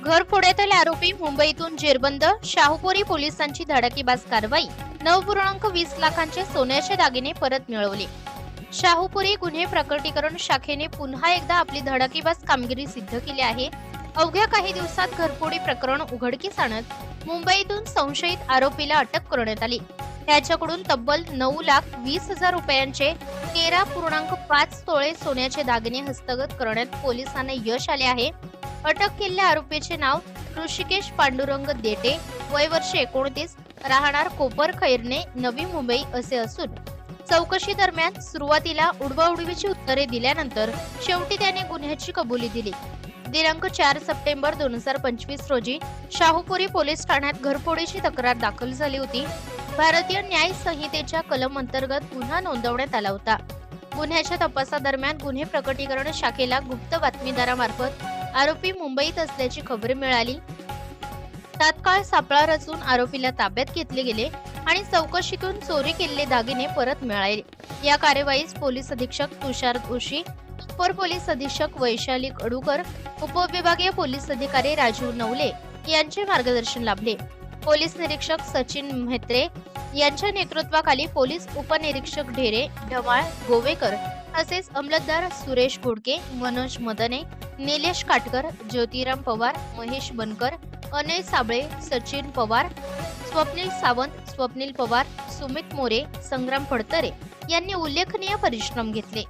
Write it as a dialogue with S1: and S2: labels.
S1: घरफोड्यातील आरोपी मुंबईतून जेरबंद, शाहूपुरी पोलिसांची धडाकेबाज कारवाई, 9.20 लाखांचे सोन्याचे दागिने परत मिळवले. शाहूपुरी गुन्हे प्रकटीकरण शाखेने पुन्हा एकदा आपली धडाकेबाज कामगिरी सिद्ध केली आहे. अवघ्या काही दिवसात घरफोडी प्रकरण उघडकीस आणत मुंबईतून संशयित आरोपीला अटक करण्यात आली. त्याच्याकडून तब्बल 9,20,000 रुपयांचे 13.5 तोळे सोन्याचे दागिने हस्तगत करण्यात पोलिसांना यश आले आहे. अटक केलेल्या आरोपीचे नाव ऋषिकेश पांडुरंग देटे, वय वर्ष 29, राहणार कोपर खैरणे, नवी मुंबई असे असून चौकशी दरम्यान सुरुवातीला उडवाउडवीची उत्तरे दिल्यानंतर शेवटी त्याने गुन्ह्याची कबुली दिली. दिनांक 4 सप्टेंबर 2025 रोजी शाहूपुरी पोलीस ठाण्यात घरफोडीची तक्रार दाखल झाली होती. भारतीय न्याय संहितेच्या कलम अंतर्गत गुन्हा नोंदवण्यात आला होता. गुन्ह्याच्या तपासादरम्यान गुन्हे प्रकटीकरण शाखेला गुप्त बातमीदारामार्फत आरोपी मुंबईत असल्याची खबर मिळाली. तात्काळ सापळा रचून आरोपीला ताब्यात घेतले गेले आणि चौकशीतून चोरी केलेले दागिने परत मिळाले. या कार्यवाहीस पोलीस अधीक्षक तुषार जोशी, अपर पोलीस अधीक्षक वैशाली कडूकर, उपविभागीय पोलीस अधिकारी राजीव नवले यांचे मार्गदर्शन लाभले. पोलीस निरीक्षक सचिन म्हेत्रे यांच्या नेतृत्वाखाली पोलीस उपनिरीक्षक ढेरे, ढमाळ, गोवेकर तसेच अंमलदार सुरेश घोडके, मनोज मदने, निलेश काटकर, ज्योतिराम पवार, महेश बनकर, अनिल साबळे, सचिन पवार, स्वप्नील सावंत, स्वप्नील पवार, सुमित मोरे, संग्राम फडतरे यांनी उल्लेखनीय परिश्रम घेतले.